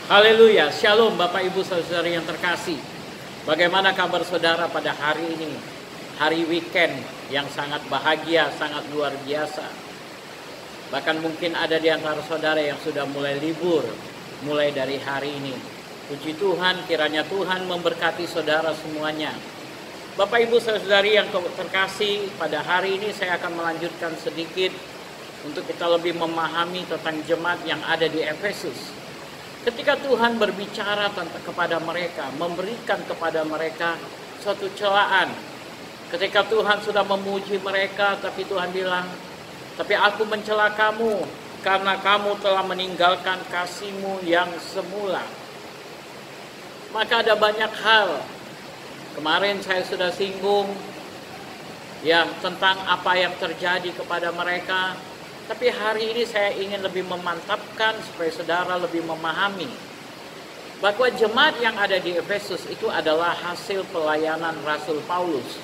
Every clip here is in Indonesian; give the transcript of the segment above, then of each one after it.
Haleluya, shalom Bapak Ibu Saudara yang terkasih. Bagaimana kabar saudara pada hari ini? Hari weekend yang sangat bahagia, sangat luar biasa. Bahkan mungkin ada di antara saudara yang sudah mulai libur, mulai dari hari ini. Puji Tuhan, kiranya Tuhan memberkati saudara semuanya. Bapak Ibu Saudari yang terkasih, pada hari ini saya akan melanjutkan sedikit untuk kita lebih memahami tentang jemaat yang ada di Efesus. Ketika Tuhan berbicara kepada mereka, memberikan kepada mereka suatu celaan. Ketika Tuhan sudah memuji mereka, tapi Tuhan bilang, tapi aku mencela kamu karena kamu telah meninggalkan kasih-Mu yang semula. Maka ada banyak hal. Kemarin saya sudah singgung ya tentang apa yang terjadi kepada mereka. Tapi hari ini saya ingin lebih memantapkan supaya saudara lebih memahami bahwa jemaat yang ada di Efesus itu adalah hasil pelayanan Rasul Paulus.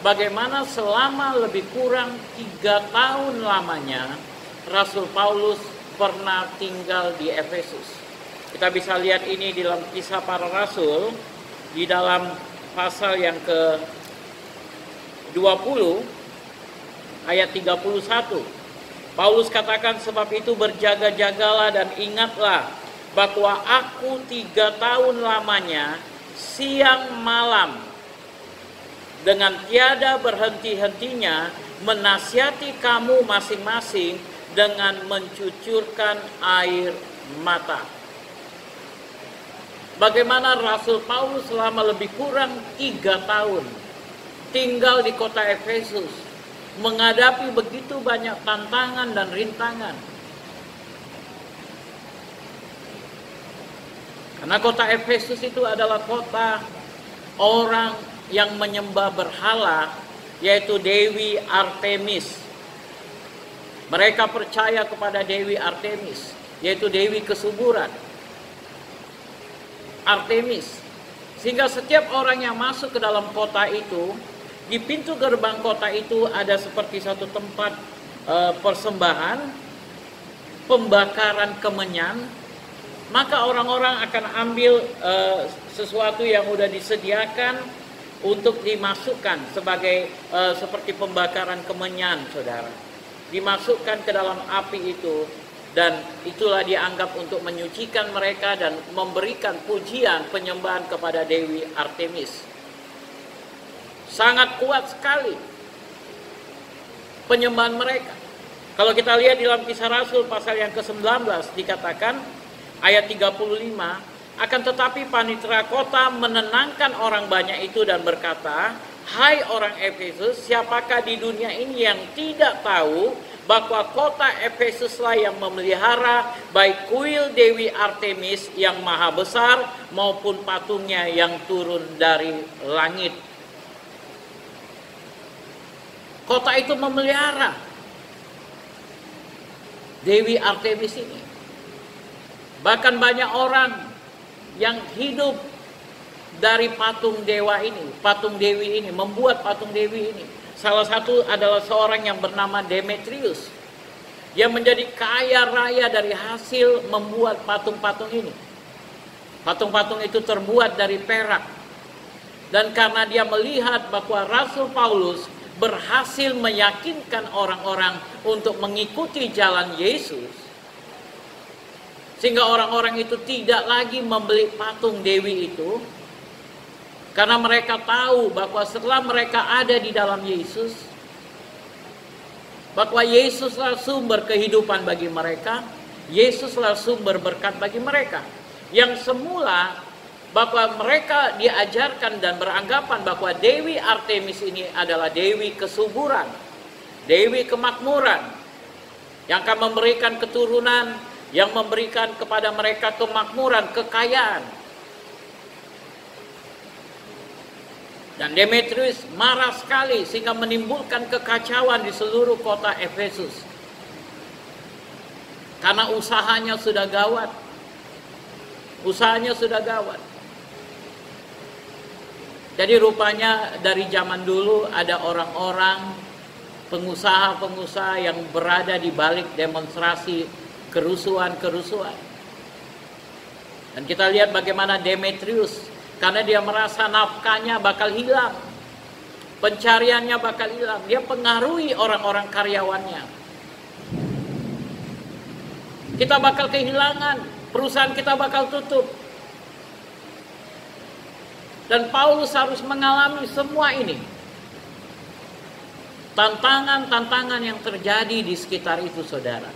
Bagaimana selama lebih kurang 3 tahun lamanya Rasul Paulus pernah tinggal di Efesus. Kita bisa lihat ini di dalam Kisah Para Rasul di dalam pasal yang ke-20 ayat 31. Paulus katakan, sebab itu berjaga-jagalah dan ingatlah bahwa aku 3 tahun lamanya siang malam dengan tiada berhenti-hentinya menasihati kamu masing-masing dengan mencucurkan air mata. Bagaimana Rasul Paulus selama lebih kurang 3 tahun tinggal di kota Efesus, menghadapi begitu banyak tantangan dan rintangan. Karena kota Efesus itu adalah kota orang yang menyembah berhala, yaitu Dewi Artemis. Mereka percaya kepada Dewi Artemis, yaitu Dewi kesuburan. Artemis. Sehingga setiap orang yang masuk ke dalam kota itu, di pintu gerbang kota itu ada seperti satu tempat persembahan, pembakaran kemenyan. Maka orang-orang akan ambil sesuatu yang sudah disediakan untuk dimasukkan sebagai seperti pembakaran kemenyan, saudara. Dimasukkan ke dalam api itu, dan itulah dianggap untuk menyucikan mereka dan memberikan pujian penyembahan kepada Dewi Artemis. Sangat kuat sekali penyembahan mereka. Kalau kita lihat di dalam Kisah Rasul pasal yang ke-19 dikatakan ayat 35, akan tetapi panitera kota menenangkan orang banyak itu dan berkata, hai orang Efesus, siapakah di dunia ini yang tidak tahu bahwa kota Efesuslah yang memelihara baik kuil Dewi Artemis yang maha besar maupun patungnya yang turun dari langit. Kota itu memelihara Dewi Artemis ini. Bahkan banyak orang yang hidup dari patung dewa ini, patung dewi ini, membuat patung dewi ini. Salah satu adalah seorang yang bernama Demetrius, yang menjadi kaya raya dari hasil membuat patung-patung ini. Patung-patung itu terbuat dari perak. Dan karena dia melihat bahwa Rasul Paulus berhasil meyakinkan orang-orang untuk mengikuti jalan Yesus, sehingga orang-orang itu tidak lagi membeli patung dewi itu, karena mereka tahu bahwa setelah mereka ada di dalam Yesus, bahwa Yesuslah sumber kehidupan bagi mereka, Yesuslah sumber berkat bagi mereka. Yang semula bahwa mereka diajarkan dan beranggapan bahwa Dewi Artemis ini adalah Dewi kesuburan, Dewi kemakmuran, yang akan memberikan keturunan, yang memberikan kepada mereka kemakmuran, kekayaan. Dan Demetrius marah sekali sehingga menimbulkan kekacauan di seluruh kota Efesus. Karena usahanya sudah gawat. Usahanya sudah gawat. Jadi rupanya dari zaman dulu ada orang-orang pengusaha-pengusaha yang berada di balik demonstrasi kerusuhan-kerusuhan. Dan kita lihat bagaimana Demetrius, karena dia merasa nafkahnya bakal hilang, pencariannya bakal hilang, dia pengaruhi orang-orang karyawannya. Kita bakal kehilangan, perusahaan kita bakal tutup. Dan Paulus harus mengalami semua ini. Tantangan-tantangan yang terjadi di sekitar itu, saudara.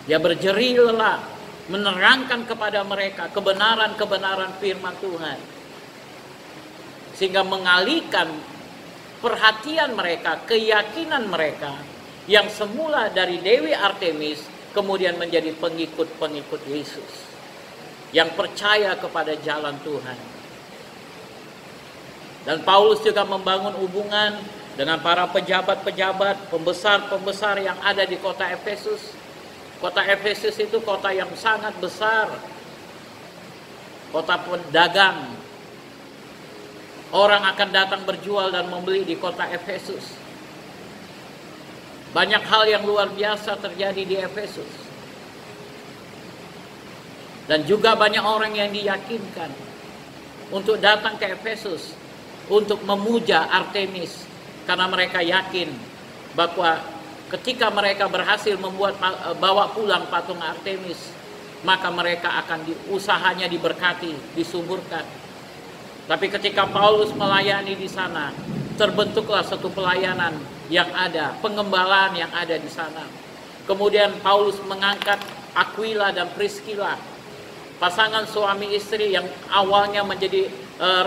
Dia berjerih lelah menerangkan kepada mereka kebenaran-kebenaran firman Tuhan, sehingga mengalihkan perhatian mereka, keyakinan mereka yang semula dari Dewi Artemis kemudian menjadi pengikut-pengikut Yesus yang percaya kepada jalan Tuhan. Dan Paulus juga membangun hubungan dengan para pejabat-pejabat, pembesar-pembesar yang ada di kota Efesus. Kota Efesus itu kota yang sangat besar, kota pedagang. Orang akan datang berjual dan membeli di kota Efesus. Banyak hal yang luar biasa terjadi di Efesus. Dan juga banyak orang yang diyakinkan untuk datang ke Efesus untuk memuja Artemis, karena mereka yakin bahwa ketika mereka berhasil bawa pulang patung Artemis, maka mereka akan usahanya diberkati, disuburkan. Tapi ketika Paulus melayani di sana, terbentuklah satu pelayanan yang ada, pengembalaan yang ada di sana. Kemudian Paulus mengangkat Aquila dan Priscilla, pasangan suami istri yang awalnya menjadi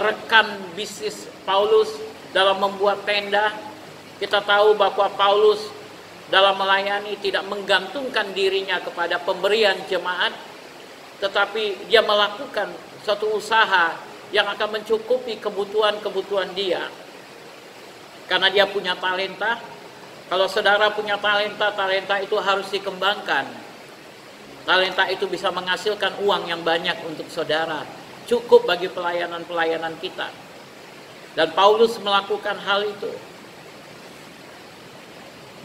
rekan bisnis Paulus dalam membuat tenda. Kita tahu bahwa Paulus dalam melayani tidak menggantungkan dirinya kepada pemberian jemaat, tetapi dia melakukan suatu usaha yang akan mencukupi kebutuhan-kebutuhan dia. Karena dia punya talenta. Kalau saudara punya talenta, talenta itu harus dikembangkan. Talenta itu bisa menghasilkan uang yang banyak untuk saudara, cukup bagi pelayanan-pelayanan kita. Dan Paulus melakukan hal itu.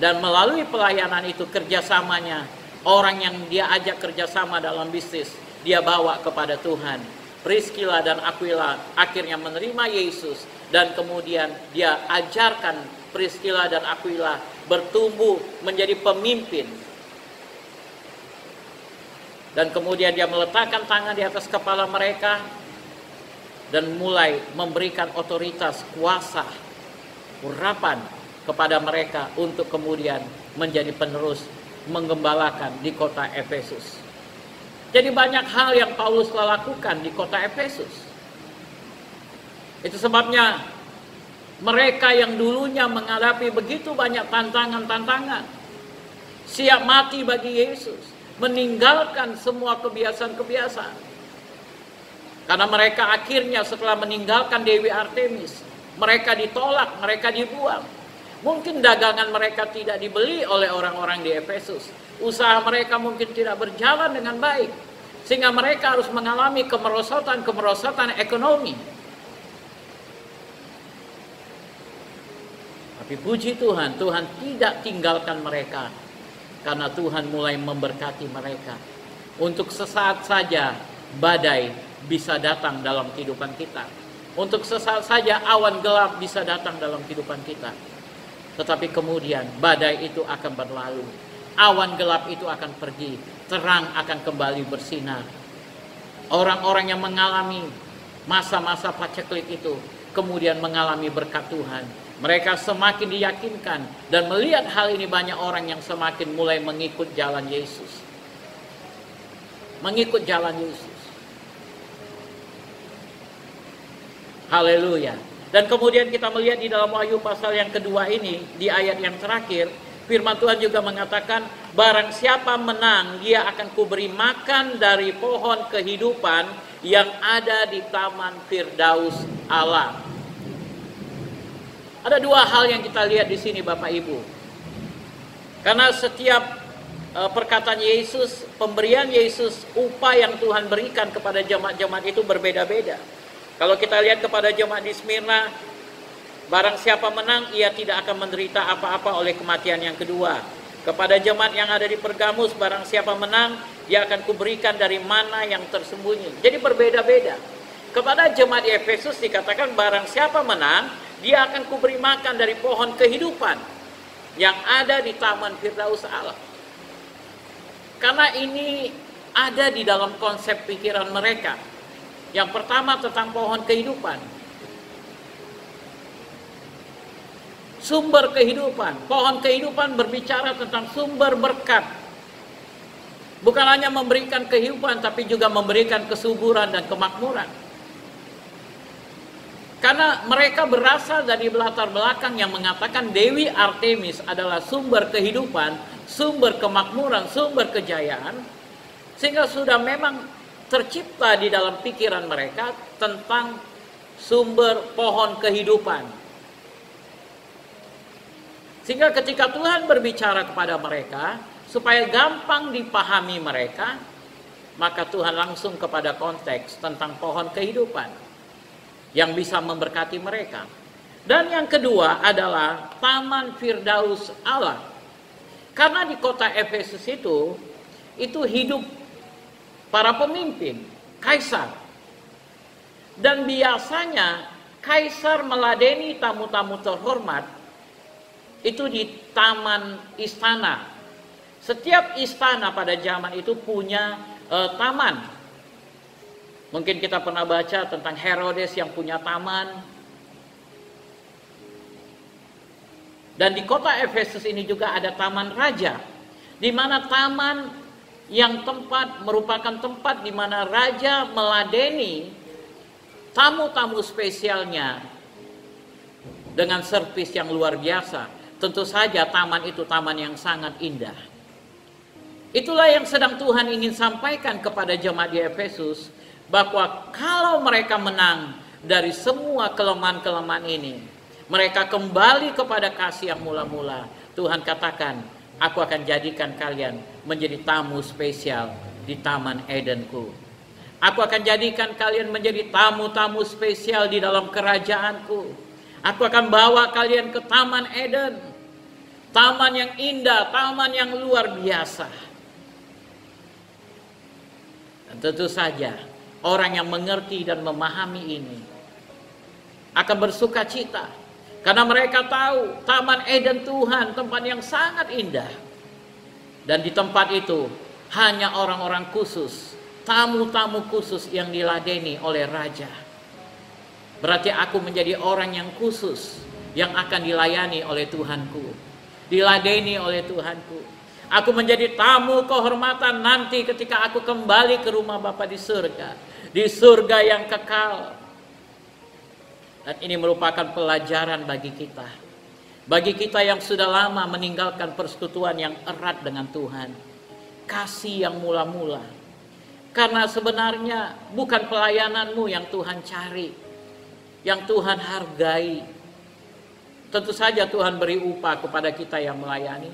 Dan melalui pelayanan itu, kerjasamanya, orang yang dia ajak kerjasama dalam bisnis, dia bawa kepada Tuhan. Priscilla dan Aquila akhirnya menerima Yesus, dan kemudian dia ajarkan Priscilla dan Aquila bertumbuh menjadi pemimpin. Dan kemudian dia meletakkan tangan di atas kepala mereka dan mulai memberikan otoritas, kuasa, urapan kepada mereka untuk kemudian menjadi penerus menggembalakan di kota Efesus. Jadi banyak hal yang Paulus lakukan di kota Efesus. Itu sebabnya mereka yang dulunya menghadapi begitu banyak tantangan-tantangan, siap mati bagi Yesus, meninggalkan semua kebiasaan-kebiasaan. Karena mereka akhirnya setelah meninggalkan Dewi Artemis, mereka ditolak, mereka dibuang. Mungkin dagangan mereka tidak dibeli oleh orang-orang di Efesus. Usaha mereka mungkin tidak berjalan dengan baik, sehingga mereka harus mengalami kemerosotan ekonomi. Tapi puji Tuhan, Tuhan tidak tinggalkan mereka, karena Tuhan mulai memberkati mereka. Untuk sesaat saja badai bisa datang dalam kehidupan kita. Untuk sesaat saja awan gelap bisa datang dalam kehidupan kita. Tetapi kemudian badai itu akan berlalu. Awan gelap itu akan pergi. Terang akan kembali bersinar. Orang-orang yang mengalami masa-masa paceklik itu kemudian mengalami berkat Tuhan. Mereka semakin diyakinkan dan melihat hal ini, banyak orang yang semakin mulai mengikut jalan Yesus. Mengikut jalan Yesus. Haleluya. Dan kemudian kita melihat di dalam Wahyu pasal yang kedua ini, di ayat yang terakhir, firman Tuhan juga mengatakan, barang siapa menang, dia akan kuberi makan dari pohon kehidupan yang ada di taman Firdaus Allah. Ada dua hal yang kita lihat di sini, Bapak Ibu. Karena setiap perkataan Yesus, pemberian Yesus, upah yang Tuhan berikan kepada jemaat-jemaat itu berbeda-beda. Kalau kita lihat kepada jemaat di Smyrna, barang siapa menang, ia tidak akan menderita apa-apa oleh kematian yang kedua. Kepada jemaat yang ada di Pergamus, barang siapa menang, dia akan kuberikan dari mana yang tersembunyi. Jadi berbeda-beda. Kepada jemaat di Efesus dikatakan barang siapa menang, dia akan kuberi makan dari pohon kehidupan yang ada di Taman Firdaus Allah. Karena ini ada di dalam konsep pikiran mereka. Yang pertama tentang pohon kehidupan. Sumber kehidupan. Pohon kehidupan berbicara tentang sumber berkat. Bukan hanya memberikan kehidupan, tapi juga memberikan kesuburan dan kemakmuran. Karena mereka berasal dari latar belakang yang mengatakan Dewi Artemis adalah sumber kehidupan, sumber kemakmuran, sumber kejayaan. Sehingga sudah memang tercipta di dalam pikiran mereka tentang sumber pohon kehidupan. Sehingga ketika Tuhan berbicara kepada mereka, supaya gampang dipahami mereka, maka Tuhan langsung kepada konteks tentang pohon kehidupan yang bisa memberkati mereka. Dan yang kedua adalah Taman Firdaus Allah. Karena di kota Efesus itu hidup para pemimpin, kaisar. Dan biasanya kaisar meladeni tamu-tamu terhormat itu di taman istana. Setiap istana pada zaman itu punya taman. Mungkin kita pernah baca tentang Herodes yang punya taman. Dan di kota Efesus ini juga ada taman raja, di mana taman yang merupakan tempat di mana raja meladeni tamu-tamu spesialnya dengan servis yang luar biasa. Tentu saja taman itu taman yang sangat indah. Itulah yang sedang Tuhan ingin sampaikan kepada jemaat di Efesus, bahwa kalau mereka menang dari semua kelemahan-kelemahan ini, mereka kembali kepada kasih yang mula-mula. Tuhan katakan, aku akan jadikan kalian menjadi tamu spesial di Taman Edenku. Aku akan jadikan kalian menjadi tamu-tamu spesial di dalam kerajaanku. Aku akan bawa kalian ke Taman Eden. Taman yang indah, taman yang luar biasa. Dan tentu saja, orang yang mengerti dan memahami ini akan bersuka cita. Karena mereka tahu, Taman Eden Tuhan, tempat yang sangat indah. Dan di tempat itu, hanya orang-orang khusus, tamu-tamu khusus yang diladeni oleh Raja. Berarti aku menjadi orang yang khusus, yang akan dilayani oleh Tuhanku. Diladeni oleh Tuhanku. Aku menjadi tamu kehormatan nanti ketika aku kembali ke rumah Bapa di surga. Di surga yang kekal. Dan ini merupakan pelajaran bagi kita. Bagi kita yang sudah lama meninggalkan persekutuan yang erat dengan Tuhan. Kasih yang mula-mula. Karena sebenarnya bukan pelayananmu yang Tuhan cari. Yang Tuhan hargai. Tentu saja Tuhan beri upah kepada kita yang melayani.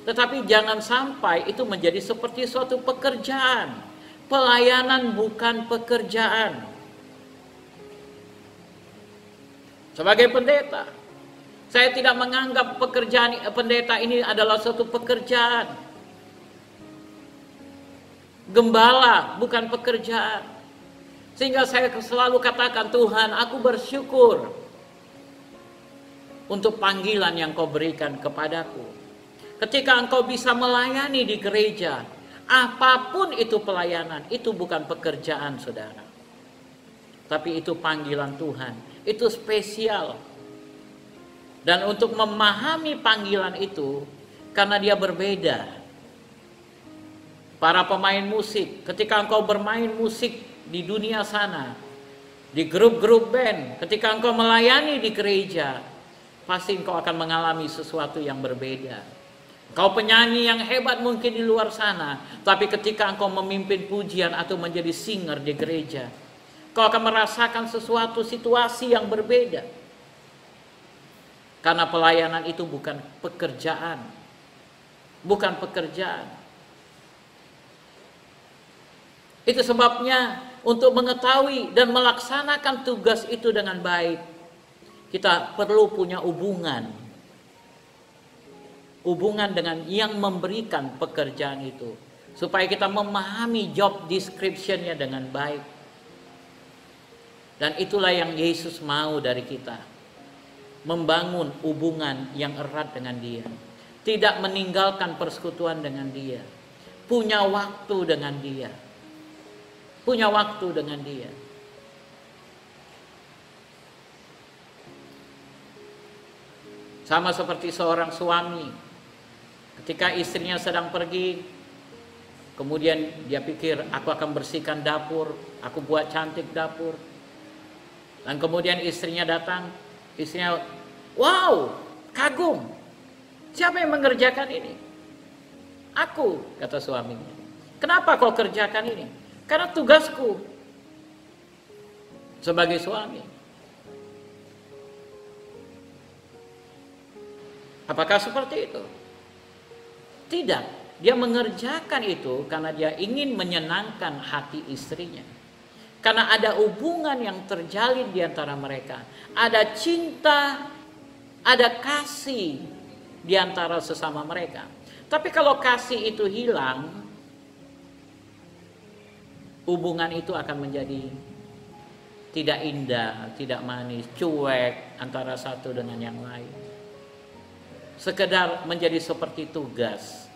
Tetapi jangan sampai itu menjadi seperti suatu pekerjaan. Pelayanan bukan pekerjaan. Sebagai pendeta, saya tidak menganggap pekerjaan pendeta ini adalah suatu pekerjaan. Gembala bukan pekerjaan. Sehingga saya selalu katakan, Tuhan, aku bersyukur untuk panggilan yang kau berikan kepadaku. Ketika engkau bisa melayani di gereja, apapun itu pelayanan, itu bukan pekerjaan saudara. Tapi itu panggilan Tuhan, itu spesial. Dan untuk memahami panggilan itu, karena dia berbeda. Para pemain musik, ketika engkau bermain musik di dunia sana, di grup-grup band, ketika engkau melayani di gereja, pasti engkau akan mengalami sesuatu yang berbeda. Kau penyanyi yang hebat mungkin di luar sana, tapi ketika engkau memimpin pujian atau menjadi singer di gereja, kau akan merasakan sesuatu situasi yang berbeda. Karena pelayanan itu bukan pekerjaan. Bukan pekerjaan. Itu sebabnya untuk mengetahui dan melaksanakan tugas itu dengan baik, kita perlu punya hubungan hubungan dengan yang memberikan pekerjaan itu, supaya kita memahami job description-nya dengan baik. Dan itulah yang Yesus mau dari kita, membangun hubungan yang erat dengan Dia, tidak meninggalkan persekutuan dengan Dia, punya waktu dengan Dia, punya waktu dengan Dia. Sama seperti seorang suami, ketika istrinya sedang pergi, kemudian dia pikir, aku akan bersihkan dapur, aku buat cantik dapur. Dan kemudian istrinya datang, istrinya, wow, kagum, siapa yang mengerjakan ini? Aku, kata suaminya. Kenapa kau kerjakan ini? Karena tugasku sebagai suami. Apakah seperti itu? Tidak. Dia mengerjakan itu karena dia ingin menyenangkan hati istrinya. Karena ada hubungan yang terjalin di antara mereka. Ada cinta, ada kasih di antara sesama mereka. Tapi kalau kasih itu hilang, hubungan itu akan menjadi tidak indah, tidak manis, cuek antara satu dengan yang lain. Sekedar menjadi seperti tugas.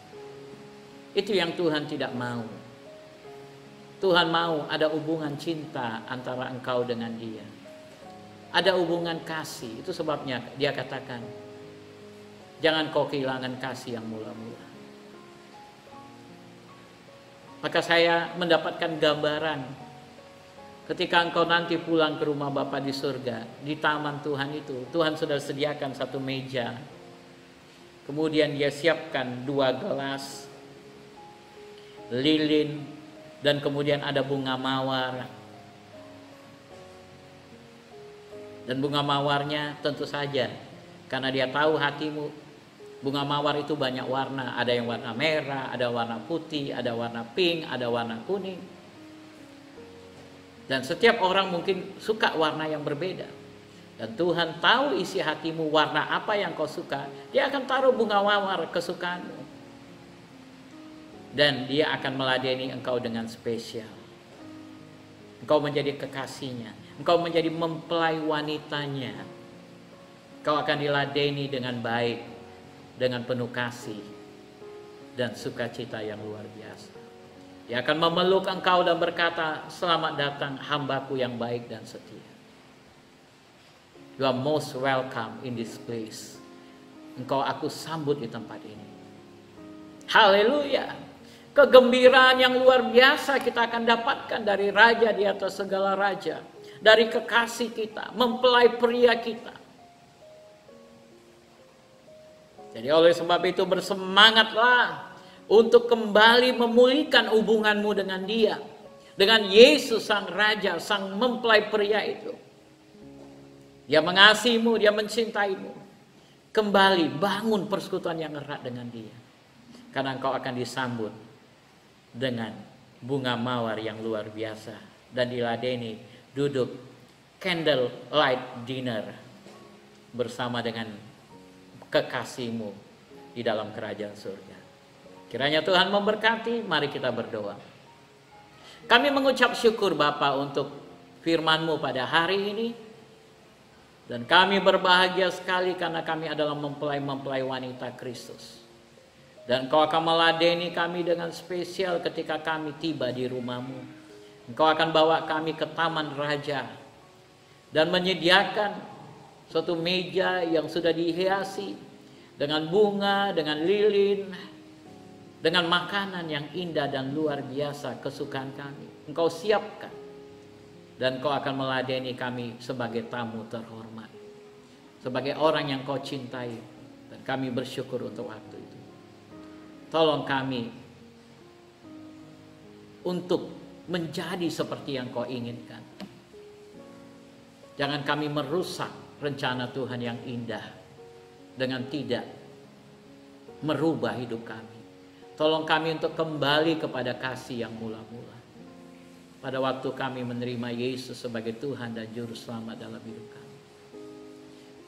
Itu yang Tuhan tidak mau. Tuhan mau ada hubungan cinta antara engkau dengan Dia. Ada hubungan kasih. Itu sebabnya Dia katakan, jangan kau kehilangan kasih yang mula-mula. Maka saya mendapatkan gambaran ketika engkau nanti pulang ke rumah Bapa di surga, di taman Tuhan itu, Tuhan sudah sediakan satu meja. Kemudian Dia siapkan 2 gelas, lilin, dan kemudian ada bunga mawar. Dan bunga mawarnya tentu saja, karena Dia tahu hatimu, bunga mawar itu banyak warna. Ada yang warna merah, ada warna putih, ada warna pink, ada warna kuning. Dan setiap orang mungkin suka warna yang berbeda. Dan Tuhan tahu isi hatimu, warna apa yang kau suka. Dia akan taruh bunga mawar kesukaanmu. Dan Dia akan meladeni engkau dengan spesial. Engkau menjadi kekasihnya. Engkau menjadi mempelai wanitanya. Engkau akan diladeni dengan baik, dengan penuh kasih dan sukacita yang luar biasa. Dia akan memeluk engkau dan berkata, selamat datang hambaku yang baik dan setia. You are most welcome in this place. Engkau aku sambut di tempat ini. Haleluya. Kegembiraan yang luar biasa kita akan dapatkan dari Raja di atas segala raja. Dari kekasih kita, mempelai pria kita. Jadi oleh sebab itu bersemangatlah untuk kembali memulihkan hubunganmu dengan Dia. Dengan Yesus sang Raja, sang mempelai pria itu. Dia mengasihimu, Dia mencintaimu. Kembali bangun persekutuan yang erat dengan Dia. Karena engkau akan disambut dengan bunga mawar yang luar biasa. Dan diladeni duduk candle light dinner bersama dengan kekasihmu di dalam kerajaan surga. Kiranya Tuhan memberkati, mari kita berdoa. Kami mengucap syukur Bapa untuk firman-Mu pada hari ini. Dan kami berbahagia sekali karena kami adalah mempelai-mempelai wanita Kristus. Dan Engkau akan meladeni kami dengan spesial ketika kami tiba di rumah-Mu. Engkau akan bawa kami ke taman raja. Dan menyediakan suatu meja yang sudah dihiasi dengan bunga, dengan lilin, dengan makanan yang indah dan luar biasa kesukaan kami. Engkau siapkan. Dan Kau akan meladeni kami sebagai tamu terhormat. Sebagai orang yang Kau cintai. Dan kami bersyukur untuk waktu itu. Tolong kami untuk menjadi seperti yang Kau inginkan. Jangan kami merusak rencana Tuhan yang indah dengan tidak merubah hidup kami. Tolong kami untuk kembali kepada kasih yang mula-mula. Pada waktu kami menerima Yesus sebagai Tuhan dan Juru Selamat dalam hidup kami.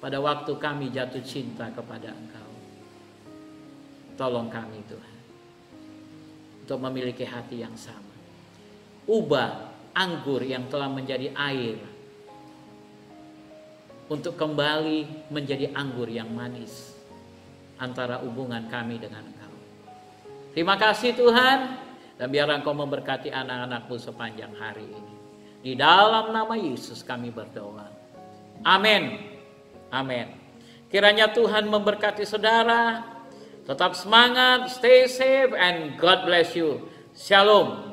Pada waktu kami jatuh cinta kepada Engkau. Tolong kami Tuhan, untuk memiliki hati yang sama. Ubah anggur yang telah menjadi air, untuk kembali menjadi anggur yang manis antara hubungan kami dengan Engkau. Terima kasih Tuhan, dan biar Engkau memberkati anak-anak-Mu sepanjang hari ini. Di dalam nama Yesus kami berdoa. Amin. Amin. Kiranya Tuhan memberkati saudara. Tetap semangat, stay safe, and God bless you. Shalom.